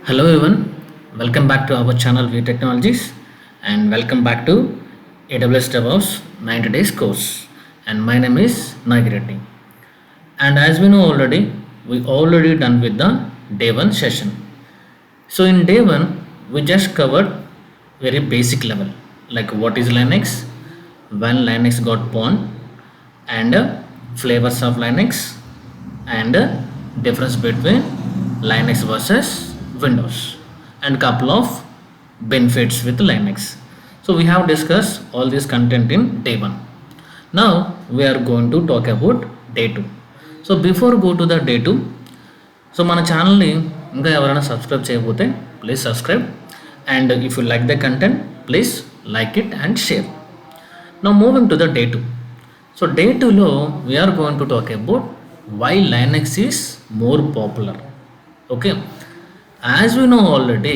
Hello everyone, welcome back to our channel V Technologies and welcome back to AWS DevOps 90 days course, and my name is Nagireddy. And as we know already, we already done with the day 1 session. So in day 1 we just covered very basic level like what is Linux, when Linux got born, and flavors of Linux, and difference between Linux versus Windows, and couple of benefits with Linux. So we have discussed all this content in day 1. Now we are going to talk about day 2. So before go to the day 2, so మన ఛానల్ని ఇంకా ఎవరైనా subscribe చేయకపోతే please subscribe, and if you like the content please like it and share. Now moving to the day 2. So day 2లో we're going to talk about why Linux is more popular. Okay, as we know already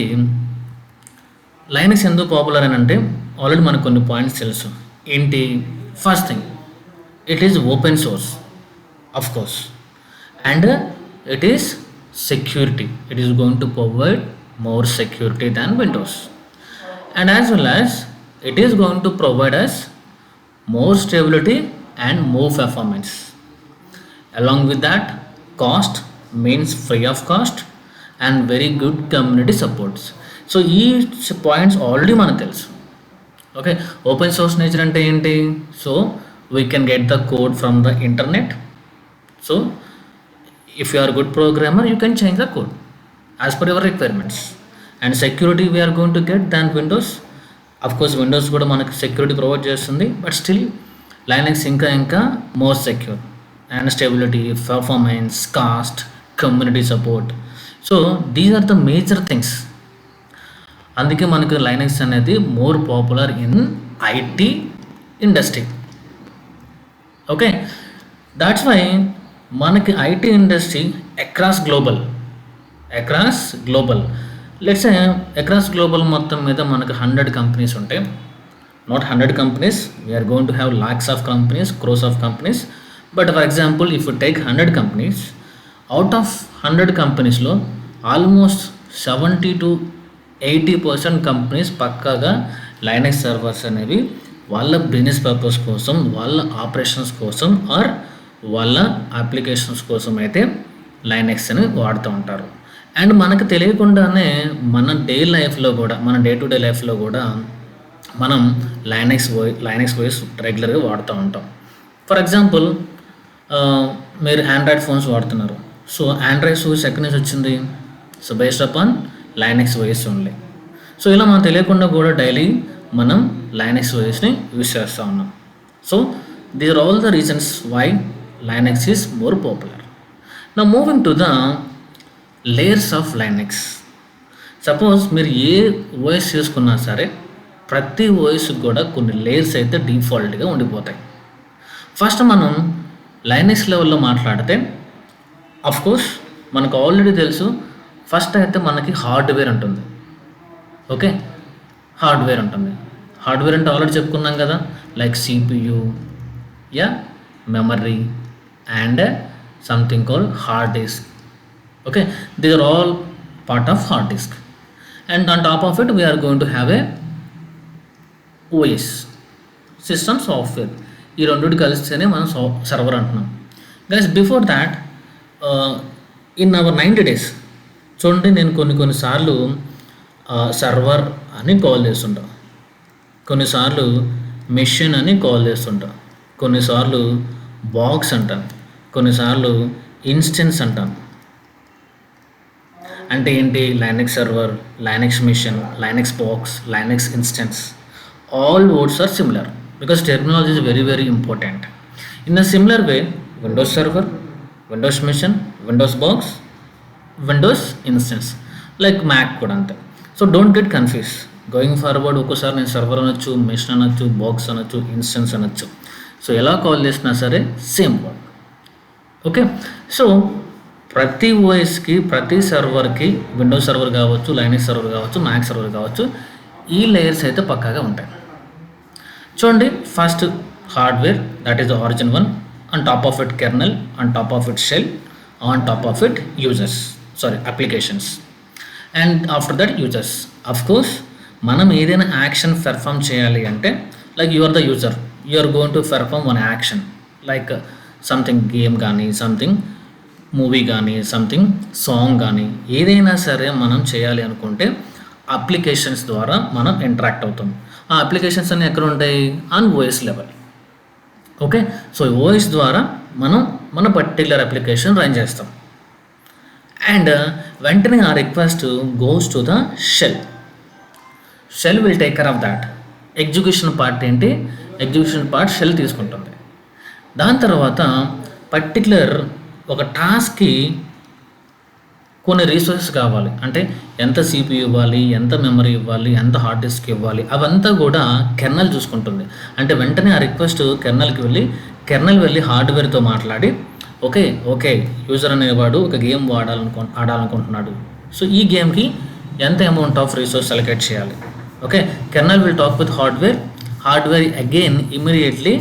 Linux ఎందుకు popular అని అంటే already మనకు కొన్ని points తెలుసు. ఏంటి? First thing, it is open source of course, and it is security. It is going to provide more security than Windows, and as well as it is going to provide us more stability and more performance. Along with that, cost means free of cost and very good community supports. So each points already మనకు తెలుసు. Okay, open source nature అంటే ఏంటి? So we can get the code from the internet. So if you are a good programmer, you can change the code as per your requirements. And security we are going to get than Windows. Of course Windows కూడా మనకు security provide చేస్తుంది, but still Linux ఇంకా more secure, and stability, performance, cost, community support. So these are the major things. అందుకే మనకు Linux అనేది more popular in IT industry. Okay, that's why మనకి IT industry across global let's across global మొత్తం మీద మనకు 100 companies ఉంటాయి. Not 100 companies, we're going to have lakhs of companies, crores of companies. But for example if you take 100 companies, out of 100 కంపెనీస్లో almost 70-80% companies పక్కాగా Linux servers అనేవి వాళ్ళ business purpose కోసం, వాళ్ళ ఆపరేషన్స్ కోసం, ఆర్ వాళ్ళ అప్లికేషన్స్ కోసం అయితే లైనక్స్ అని వాడుతూ ఉంటారు. అండ్ మనకు తెలియకుండానే మన డే టు డే లైఫ్లో కూడా మనం లైనక్స్ ఓఎస్ రెగ్యులర్గా వాడుతూ ఉంటాం. ఫర్ ఎగ్జాంపుల్ మీరు ఆండ్రాయిడ్ ఫోన్స్ వాడుతున్నారు. సో ఆండ్రాయిడ్ ఓఎస్ ఎక్కడి నుంచి వచ్చింది? So based upon Linux OS only. So ఇలా మనకు తెలియకుండా కూడా డైలీ మనం లైనక్స్ ఓఎస్ని యూజ్ చేస్తూ ఉన్నాం. So these are all the reasons why Linux is more popular. Now moving to the layers of Linux. Suppose మీరు ఏ ఓఎస్ చేసుకున్నా సరే ప్రతి ఓఎస్కి కూడా కొన్ని లేయర్స్ అయితే డిఫాల్ట్గా ఉండిపోతాయి. ఫస్ట్ మనం లైనక్స్ లెవెల్లో మాట్లాడితే కోర్స్ మనకు ఆల్రెడీ తెలుసు, ఫస్ట్ అయితే మనకి హార్డ్వేర్ ఉంటుంది. ఓకే, హార్డ్వేర్ ఉంటుంది. హార్డ్వేర్ అంటే ఆల్రెడీ చెప్పుకున్నాం కదా, like CPU, memory, and something called hard disk. Okay, these are all part of hard disk, and on top of it we are going to have a OS, system software. ఈ రెండుటి కలిస్తేనే మనం server అంటున్నాం. Guys before that in our 90 days చూడండి, నేను కొన్నిసార్లు server అని call చేస్తుంటా, కొన్నిసార్లు మెషిన్ అని కాల్ చేస్తుంటా, కొన్నిసార్లు బాక్స్ అంటాను, కొన్నిసార్లు ఇన్స్టెన్స్ అంటాను. అంటే ఏంటి? Linux server, Linux machine, Linux box, Linux instance, all words are similar because technology is very very important. In a similar way, Windows Server, Windows Mission, Windows Box, Windows Instance, like Mac కూడా అంతే. So don't get confuse. Going forward ఒక్కోసారి నేను server అనొచ్చు, machine అనొచ్చు, box అనొచ్చు, instance అనొచ్చు. So ఎలా call చేసినా సరే సేమ్ వర్డ్. ఓకే, సో ప్రతి ఓఎస్కి, ప్రతి సర్వర్కి, విండోస్ సర్వర్ కావచ్చు, లైనక్స్ సర్వర్ కావచ్చు, మ్యాక్ సర్వర్ కావచ్చు, ఈ లేయర్స్ అయితే పక్కాగా ఉంటాయి. చూడండి, first hardware, that is the origin one. On top of it kernel, on top of it shell, on top of it users, applications. And after that users. Of course మనం ఏదైనా action perform చేయాలి అంటే like you are the user, you are going to perform one action like something game కానీ, something movie కానీ, something song కానీ, ఏదైనా సరే మనం చేయాలి అనుకుంటే అప్లికేషన్స్ ద్వారా మనం ఇంటరాక్ట్ అవుతాం. ఆ అప్లికేషన్స్ అన్నీ ఎక్కడ ఉంటాయి? On OS level. Okay, so OS ద్వారా మనం మన పర్టిక్యులర్ అప్లికేషన్ రన్ చేస్తాం. అండ్ వెంటనే ఆ request goes to the shell. Shell will take care of that. Execution part ఏంటి? ఎగ్జిక్యూషన్ పార్ట్ షెల్ తీసుకుంటుంది. దాని తర్వాత పర్టిక్యులర్ ఒక టాస్క్కి కొన్ని రీసోర్సెస్ కావాలి, అంటే ఎంత సిపియు ఇవ్వాలి, ఎంత మెమరీ ఇవ్వాలి, ఎంత హార్డ్ డిస్క్ ఇవ్వాలి, అవంతా కూడా కెర్నల్ చూసుకుంటుంది. అంటే వెంటనే ఆ రిక్వెస్ట్ కెర్నల్కి వెళ్ళి, కెర్నల్ వెళ్ళి హార్డ్వేర్తో మాట్లాడి ఓకే యూజర్ అనేవాడు ఒక గేమ్ ఆడాలనుకుంటున్నాడు, సో ఈ గేమ్కి ఎంత అమౌంట్ ఆఫ్ రిసోర్స్ అలొకేట్ చేయాలి. Okay, kernel will talk with hardware again immediately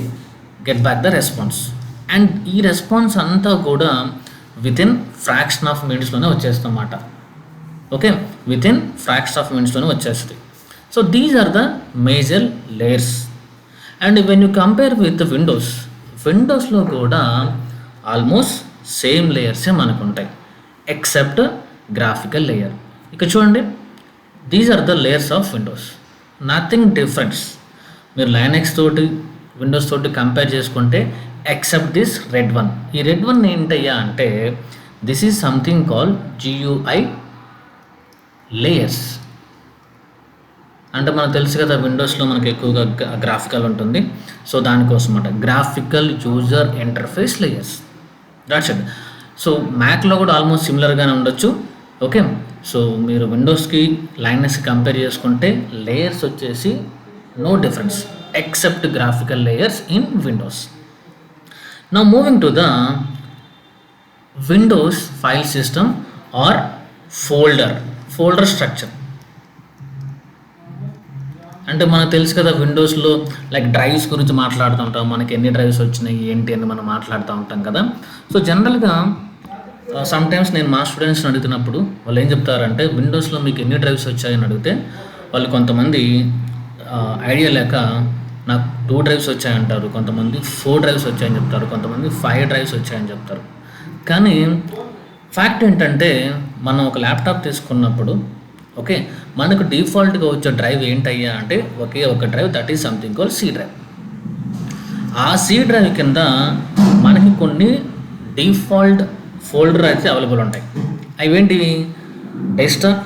get back the response. And ఈ రెస్పాన్స్ అంతా కూడా వితిన్ ఫ్రాక్షన్ ఆఫ్ మినిట్స్లోనే వచ్చేస్తుందన్నమాట. ఓకే, వితిన్ ఫ్రాక్షన్ ఆఫ్ మినిట్స్లోనే వచ్చేస్తుంది. So these are the major layers. And when you compare with విండోస్లో కూడా almost same లేయర్సే మనకు ఉంటాయి ఎక్సెప్ట్ గ్రాఫికల్ లేయర్. ఇక చూడండి, these are the layers of Windows, nothing difference. మీరు లైనక్స్ తోటి విండోస్ తోటి కంపేర్ చేసుకుంటే ఎక్సెప్ట్ దిస్ రెడ్ వన్. ఈ రెడ్ వన్ ఏంటయ్యా అంటే this is something call GUI layers. అంటే మనకు తెలుసు కదా, విండోస్లో మనకి ఎక్కువగా గ్రాఫికల్ ఉంటుంది, సో దానికోసం అంట graphical user interface layers. That's it. So మ్యాక్లో కూడా ఆల్మోస్ట్ సిమిలర్గానే ఉండొచ్చు. ఓకే, సో మీరు విండోస్కి లైనక్స్కి కంపేర్ చేసుకుంటే లేయర్స్ వచ్చేసి no difference except graphical layers in Windows. Now moving to the Windows file system or folder structure. అంటే మనకు తెలుసు కదా, విండోస్లో లైక్ డ్రైవ్స్ గురించి మాట్లాడుతూ ఉంటాం, మనకి ఎన్ని డ్రైవ్స్ వచ్చినాయి ఏంటి అని మనం మాట్లాడుతూ ఉంటాం కదా. సో జనరల్గా సమ్టైమ్స్ నేను మా స్టూడెంట్స్ని అడుగుతున్నప్పుడు వాళ్ళు ఏం చెప్తారంటే, విండోస్లో మీకు ఎన్ని డ్రైవ్స్ వచ్చాయని అడిగితే వాళ్ళు కొంతమంది ఐడియా లేక నాకు 2 డ్రైవ్స్ వచ్చాయంటారు, కొంతమంది 4 డ్రైవ్స్ వచ్చాయని చెప్తారు, కొంతమంది 5 డ్రైవ్స్ వచ్చాయని చెప్తారు. కానీ ఫ్యాక్ట్ ఏంటంటే, మనం ఒక ల్యాప్టాప్ తీసుకున్నప్పుడు ఓకే మనకు డిఫాల్ట్గా వచ్చే డ్రైవ్ ఏంటయ్యా అంటే ఒకే ఒక drive, that is something call C drive. ఆ C డ్రైవ్ కింద మనకి కొన్ని డిఫాల్ట్ ఫోల్డర్ అయితే అవైలబుల్ ఉంటాయి. అవేంటివి? Desktop.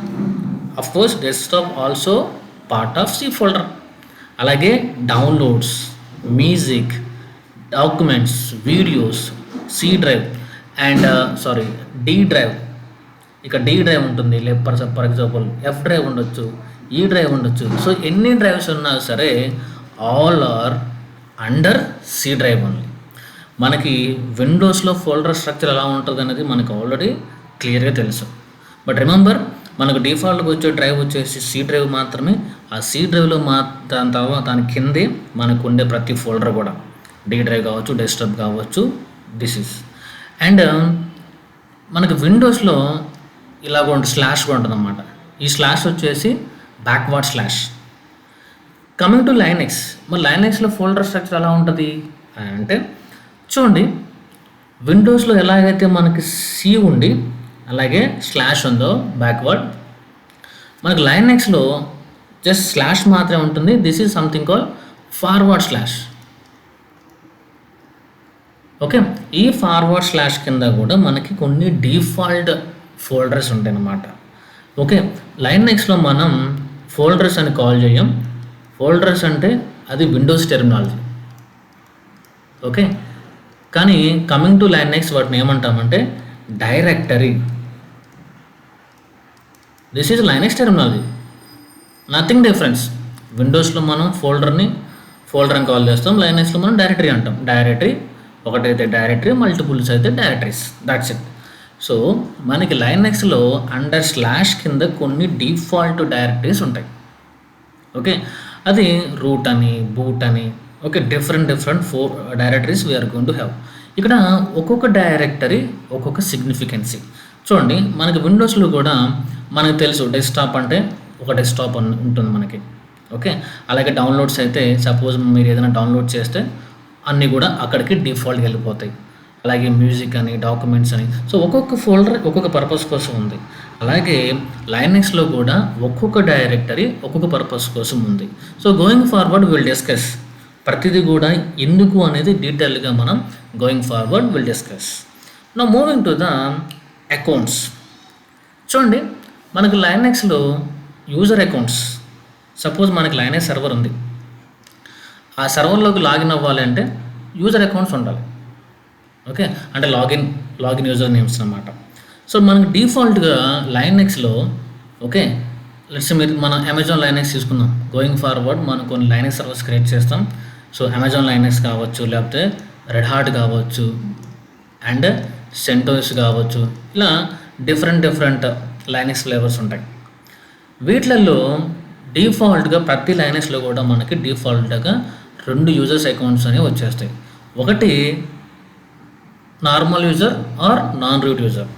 Of course desktop also part of C folder. అలాగే downloads, music, documents, videos, C drive and D drive. ఇక D డ్రైవ్ ఉంటుంది, ఫర్ ఎగ్జాంపుల్ F డ్రైవ్ ఉండొచ్చు, E డ్రైవ్ ఉండొచ్చు. సో ఎన్ని డ్రైవ్స్ ఉన్నా సరే all are under C drive only. మనకి విండోస్లో ఫోల్డర్ స్ట్రక్చర్ ఎలా ఉంటుంది అనేది మనకు ఆల్రెడీ క్లియర్గా తెలుసు. బట్ రిమెంబర్, మనకు డిఫాల్ట్గా వచ్చే డ్రైవ్ వచ్చేసి C డ్రైవ్ మాత్రమే. ఆ C డ్రైవ్లో దాని తర్వాత దాని కిందే మనకు ఉండే ప్రతి ఫోల్డర్ కూడా D డ్రైవ్ కావచ్చు, డెస్క్టాప్ కావచ్చు, దిస్ ఈస్. అండ్ మనకు విండోస్లో ఇలాగ స్లాష్ కూడా ఉంటుంది అన్నమాట. ఈ స్లాష్ వచ్చేసి backward slash. Coming to Linux, మరి లైనక్స్లో ఫోల్డర్ స్ట్రక్చర్ ఎలా ఉంటుంది అంటే చూడండి, విండోస్లో ఎలాగైతే మనకి C ఉండి అలాగే స్లాష్ ఉందో బ్యాక్వర్డ్, మనకు లైనక్స్లో జస్ట్ స్లాష్ మాత్రమే ఉంటుంది. This is something call forward slash. Okay, ఈ ఫార్వర్డ్ స్లాష్ కింద కూడా మనకి కొన్ని డిఫాల్ట్ ఫోల్డర్స్ ఉంటాయి అన్నమాట. ఓకే, లైనక్స్లో మనం ఫోల్డర్స్ అని కాల్ చేయం. ఫోల్డర్స్ అంటే అది విండోస్ టెర్మినాలజీ. ఓకే, కానీ కమింగ్ టు లైనక్స్ వాటిని ఏమంటామంటే directory. This is Linux terminology, nothing difference. విండోస్లో మనం ఫోల్డర్ అని కాల్ చేస్తాం, లైనక్స్లో మనం డైరెక్టరీ అంటాం. డైరెక్టరీ ఒకటైతే డైరెక్టరీ, మల్టిపుల్స్ అయితే డైరెక్టరీస్, దాట్స్ ఇట్. సో మనకి లైనక్స్లో అండర్ స్లాష్ కింద కొన్ని డిఫాల్ట్ డైరెక్టరీస్ ఉంటాయి. ఓకే, అది రూట్ అని, బూట్ అని, okay different 4 directories we're going to have. ఇక్కడ ఒక్కొక్క డైరెక్టరీ ఒక్కొక్క సిగ్నిఫికెన్సీ. చూడండి, మనకి విండోస్లో కూడా మనకు తెలుసు డెస్క్టాప్ అంటే ఒక డెస్క్టాప్ ఉంటుంది మనకి. ఓకే, అలాగే డౌన్లోడ్స్ అయితే సపోజ్ మీరు ఏదైనా డౌన్లోడ్ చేస్తే అన్నీ కూడా అక్కడికి డిఫాల్ట్గా వెళ్ళిపోతాయి. అలాగే మ్యూజిక్ అని, డాక్యుమెంట్స్ అని, సో ఒక్కొక్క ఫోల్డర్ ఒక్కొక్క పర్పస్ కోసం ఉంది. అలాగే లైనక్స్లో కూడా ఒక్కొక్క డైరెక్టరీ ఒక్కొక్క పర్పస్ కోసం ఉంది. So going forward will discuss ప్రతిదీ కూడా ఎందుకు అనేది డీటెయిల్గా మనం going forward will discuss. Now moving to the accounts. చూడండి, మనకు లైనక్స్లో యూజర్ అకౌంట్స్, సపోజ్ మనకి లైనక్స్ సర్వర్ ఉంది, ఆ సర్వర్లోకి లాగిన్ అవ్వాలి అంటే యూజర్ అకౌంట్స్ ఉండాలి. ఓకే, అంటే లాగిన్ యూజర్ నేమ్స్ అన్నమాట. సో మనకు డిఫాల్ట్గా లైనక్స్లో, ఓకే లెట్స్ మీరు మన అమెజాన్ లైనక్స్ తీసుకుందాం. గోయింగ్ ఫార్వర్డ్ మనం కొన్ని లైనక్స్ సర్వర్స్ క్రియేట్ చేస్తాం. సో అమెజాన్ లైనక్స్ కావచ్చు, లేకపోతే రెడ్ హాట్ కావచ్చు, అండ్ సెంటోస్ కావచ్చు, ఇలా డిఫరెంట్ లైనక్స్ ఫ్లేవర్స్ ఉంటాయి. వీటిలలో డిఫాల్ట్గా ప్రతి లైనక్స్లో కూడా మనకి డిఫాల్ట్గా 2 యూజర్స్ అకౌంట్స్ అనేవి వచ్చేస్తాయి. ఒకటి normal user or non root user,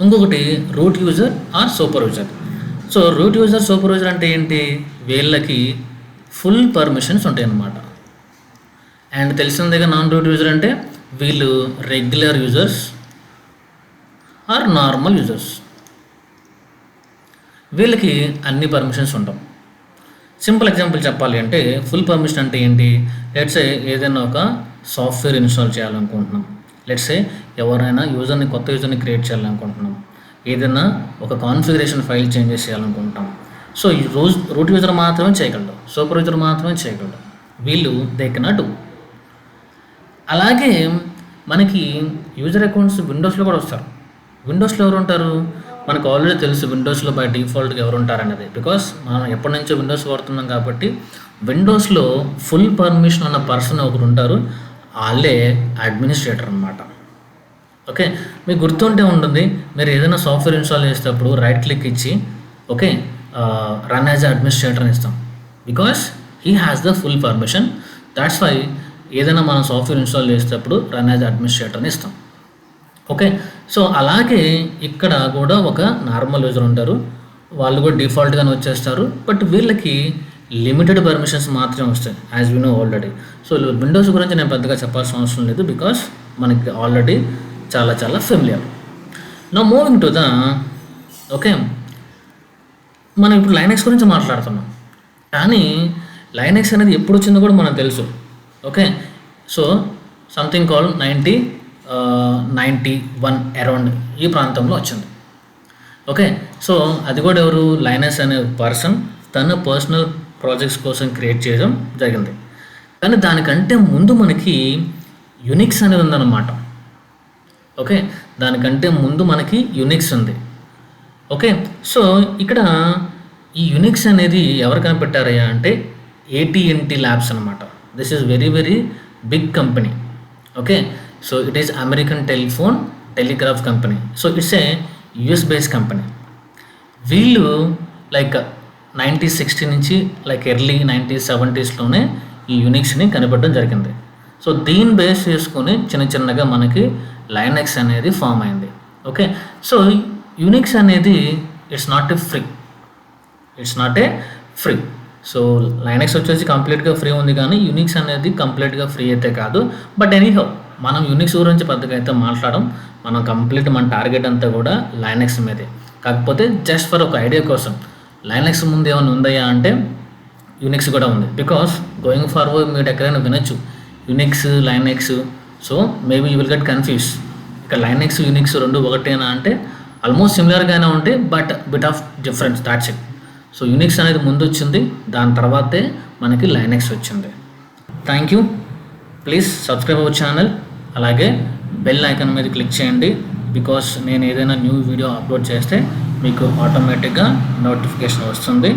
ఇంకొకటి root user or super user. So root user, super user అంటే ఏంటి? వీళ్ళకి ఫుల్ పర్మిషన్స్ ఉంటాయి అన్నమాట. అండ్ తెలిసిందేగా నాన్ రూట్ యూజర్ అంటే వీళ్ళు regular users or normal users, వీళ్ళకి అన్ని పర్మిషన్స్ ఉంటాం. సింపుల్ ఎగ్జాంపుల్ చెప్పాలి అంటే ఫుల్ పర్మిషన్ అంటే ఏంటి? లెట్సే ఏదైనా ఒక సాఫ్ట్వేర్ ఇన్స్టాల్ చేయాలనుకుంటున్నాం, లెట్సే ఎవరైనా కొత్త యూజర్ని క్రియేట్ చేయాలనుకుంటున్నాం, ఏదైనా ఒక కాన్ఫిగరేషన్ ఫైల్ చేంజెస్ చేయాలనుకుంటాం. సో ఈ రూట్ యూజర్ మాత్రమే చేయగలడు, సూపర్ యూజర్ మాత్రమే చేయగలడు, వీళ్ళు దే కెనాట్ డూ. అలాగే మనకి యూజర్ అకౌంట్స్ విండోస్లో కూడా వస్తారు. విండోస్లో ఎవరు ఉంటారు? మనకు ఆల్రెడీ తెలుసు విండోస్లో బై డిఫాల్ట్గా ఎవరు ఉంటారనేది, బికాస్ మనం ఎప్పటి నుంచో విండోస్ వాడుతున్నాం కాబట్టి విండోస్లో ఫుల్ పర్మిషన్ ఉన్న పర్సన్ ఒకరు ఉంటారు, వాళ్ళే అడ్మినిస్ట్రేటర్ అన్నమాట. ఓకే, మీకు గుర్తుంటే ఉంటుంది, మీరు ఏదైనా సాఫ్ట్వేర్ ఇన్స్టాల్ చేసేటప్పుడు రైట్ క్లిక్ ఇచ్చి ఓకే రన్ యాజ్ అడ్మినిస్ట్రేటర్ అని ఇస్తాం, because he has the full permission. That's why ఏదైనా మనం సాఫ్ట్వేర్ ఇన్స్టాల్ చేసేటప్పుడు రన్ యాజ్ అడ్మినిస్ట్రేటర్ అని ఇస్తాం. ఓకే, సో అలాగే ఇక్కడ కూడా ఒక నార్మల్ యూజర్ ఉంటారు, వాళ్ళు కూడా డిఫాల్ట్గానే వచ్చేస్తారు, బట్ వీళ్ళకి లిమిటెడ్ పర్మిషన్స్ మాత్రమే వస్తాయి, as we know already. So Windows గురించి నేను పెద్దగా చెప్పాల్సిన అవసరం లేదు, బికాస్ మనకి ఆల్రెడీ చాలా familiar. Now moving to the okay, మనం ఇప్పుడు లైనక్స్ గురించి మాట్లాడుతున్నాం, కానీ లైనక్స్ అనేది ఎప్పుడు వచ్చిందో కూడా మనకు తెలుసు. Okay, so something call 1991 around ఈ ప్రాంతంలో వచ్చింది. ఓకే, సో అది కూడా ఎవరు? లైనక్స్ అనే పర్సన్ తన పర్సనల్ ప్రాజెక్ట్స్ కోసం క్రియేట్ చేయడం జరిగింది. కానీ దానికంటే ముందు మనకి యునిక్స్ అనేది ఉందన్నమాట. ఓకే, దానికంటే ముందు మనకి యునిక్స్ ఉంది. ఓకే, సో ఇక్కడ ఈ యునిక్స్ అనేది ఎవరు కనిపెట్టారయ్యా అంటే AT&T ల్యాబ్స్ అనమాట. This is very big company. Okay, so it is American telegraph company. So it's a US based company. వీళ్ళు లైక్ 1960 నుంచి లైక్ ఎర్లీ 1970sలోనే ఈ యునిక్స్ని కనిపెట్టడం జరిగింది. సో దీన్ని బేస్ చేసుకొని చిన్నగా మనకి లైనక్స్ అనేది ఫామ్ అయింది. ఓకే, సో యునిక్స్ అనేది it's not a free. So Linux వచ్చేసి కంప్లీట్గా ఫ్రీ ఉంది, కానీ యునిక్స్ అనేది కంప్లీట్గా ఫ్రీ అయితే కాదు. బట్ ఎనీహౌ మనం యునిక్స్ గురించి పెద్దగా అయితే మాట్లాడడం, మనం మన టార్గెట్ అంతా కూడా లైనక్స్ మీదే. కాకపోతే జస్ట్ ఫర్ ఒక ఐడియా కోసం లైనక్స్ ముందు ఏమైనా ఉందయ్యా అంటే యునిక్స్ కూడా ఉంది. బికాస్ గోయింగ్ ఫార్వర్డ్ మీరు ఎక్కడైనా వినొచ్చు Unix, Linux. So maybe you will get confuse. ఇక్కడ లైనక్స్, యునిక్స్ రెండు ఒకటేనా అంటే ఆల్మోస్ట్ సిమిలర్గానే ఉంటాయి, but bit of difference, that's it. So Unix అనేది ముందు వచ్చింది, దాని తర్వాతే మనకి లైనక్స్ వచ్చింది. Thank you. Please subscribe our channel, అలాగే బెల్ ఐకాన్ మీద క్లిక్ చేయండి, బికాస్ నేను ఏదైనా న్యూ వీడియో అప్లోడ్ చేస్తే మీకు ఆటోమేటిక్గా నోటిఫికేషన్ వస్తుంది.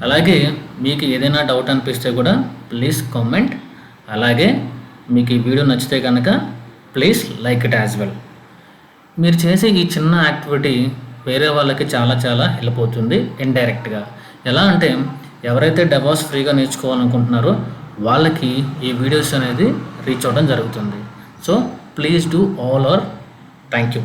అలాగే మీకు ఏదైనా డౌట్ అనిపిస్తే కూడా ప్లీజ్ కామెంట్. అలాగే మీకు ఈ వీడియో నచ్చితే కనుక please like it as well. మీరు చేసే ఈ చిన్న యాక్టివిటీ వేరే వాళ్ళకి చాలా హెల్ప్ అవుతుంది ఇండైరెక్ట్గా. ఎలా అంటే ఎవరైతే డెవాస్ ఫ్రీగా నేర్చుకోవాలనుకుంటున్నారో వాళ్ళకి ఈ వీడియోస్ అనేది రీచ్ అవ్వడం జరుగుతుంది. So please do all thank you.